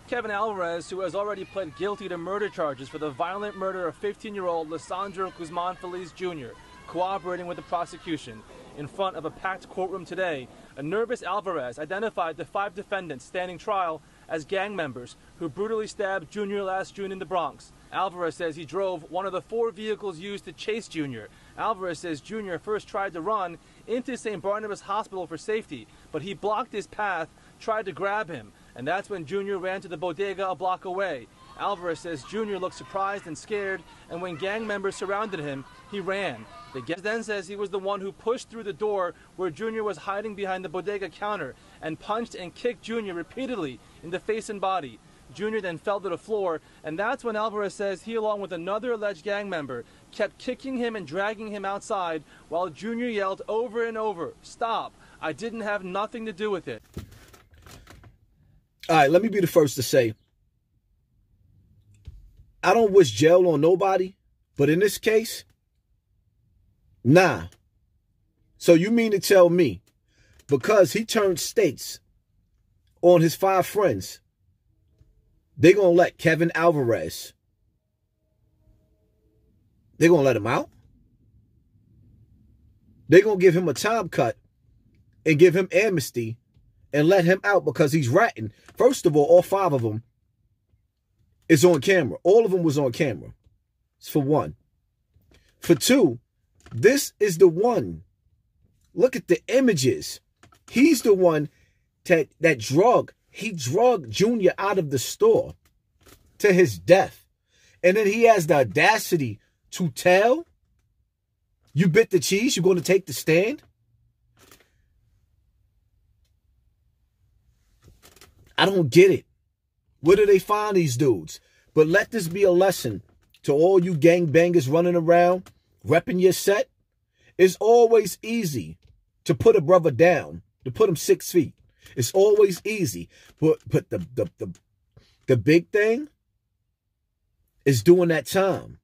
Kevin Alvarez, who has already pled guilty to murder charges for the violent murder of 15-year-old Lisandro Guzman Feliz Jr., cooperating with the prosecution. In front of a packed courtroom today, a nervous Alvarez identified the 5 defendants standing trial as gang members who brutally stabbed Jr. last June in the Bronx. Alvarez says he drove one of the 4 vehicles used to chase Jr. Alvarez says Jr. first tried to run into St. Barnabas Hospital for safety, but he blocked his path, tried to grab him, and that's when Jr. ran to the bodega a block away. Alvarez says Jr. looked surprised and scared, and when gang members surrounded him, he ran. The guest then says he was the one who pushed through the door where Jr. was hiding behind the bodega counter and punched and kicked Jr. repeatedly in the face and body. Jr. then fell to the floor, and that's when Alvarez says he, along with another alleged gang member, kept kicking him and dragging him outside while Jr. yelled over and over, "Stop, I didn't have nothing to do with it." All right, let me be the first to say, I don't wish jail on nobody, but in this case, nah. So you mean to tell me, because he turned states on his 5 friends, they're going to let Kevin Alvarez, they're going to let him out? They're going to give him a time cut and give him amnesty and let him out because he's ratting. First of all 5 of them is on camera. All of them was on camera. It's for 1. For 2, this is the one. Look at the images. He's the one that drug. He drugged Junior out of the store to his death. And then he has the audacity to tell, you bit the cheese, you're going to take the stand? I don't get it. Where do they find these dudes? But let this be a lesson to all you gangbangers running around, repping your set. It's always easy to put a brother down, to put him 6 feet. It's always easy. But the big thing is doing that time.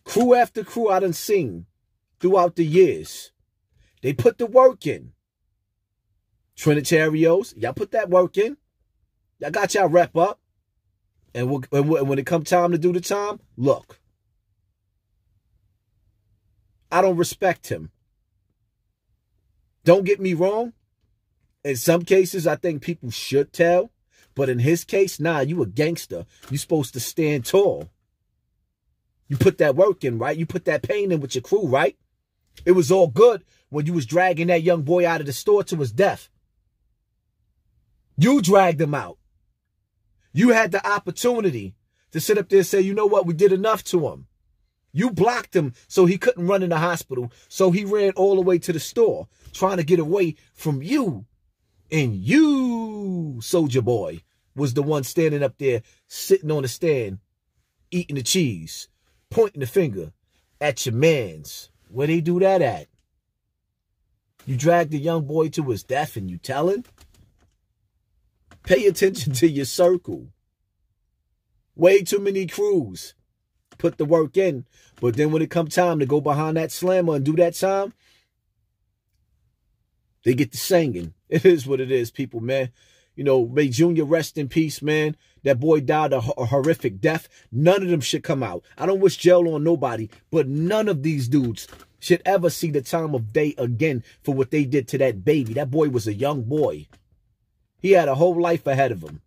Crew after crew I done seen throughout the years. They put the work in. Trinitarios, y'all put that work in. Y'all got y'all rep up. And when it come time to do the time, look. I don't respect him. Don't get me wrong. In some cases, I think people should tell. But in his case, nah, you a gangster. You supposed to stand tall. You put that work in, right? You put that pain in with your crew, right? It was all good when you was dragging that young boy out of the store to his death. You dragged him out. You had the opportunity to sit up there and say, you know what, we did enough to him. You blocked him so he couldn't run in the hospital. So he ran all the way to the store trying to get away from you. And you, soldier boy, was the one standing up there, sitting on the stand, eating the cheese, pointing the finger at your mans. Where they do that at? You dragged the young boy to his death and you telling? Pay attention to your circle. Way too many crews put the work in. But then when it come time to go behind that slammer and do that time, they get to singing. It is what it is, people, man. You know, may Junior rest in peace, man. That boy died a horrific death. None of them should come out. I don't wish jail on nobody, but none of these dudes should ever see the time of day again for what they did to that baby. That boy was a young boy. He had a whole life ahead of him.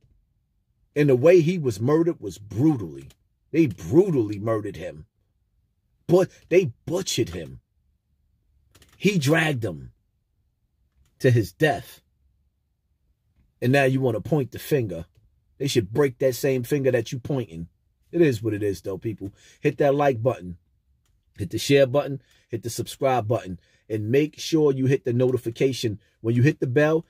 And the way he was murdered was brutally. They brutally murdered him. But they butchered him. He dragged him to his death. And now you want to point the finger. They should break that same finger that you pointing. It is what it is, though, people. Hit that like button. Hit the share button. Hit the subscribe button. And make sure you hit the notification. When you hit the bell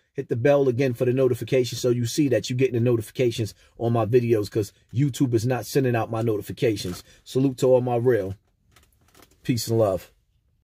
again for the notification so you see that you're getting the notifications on my videos because YouTube is not sending out my notifications. Salute to all my real. Peace and love.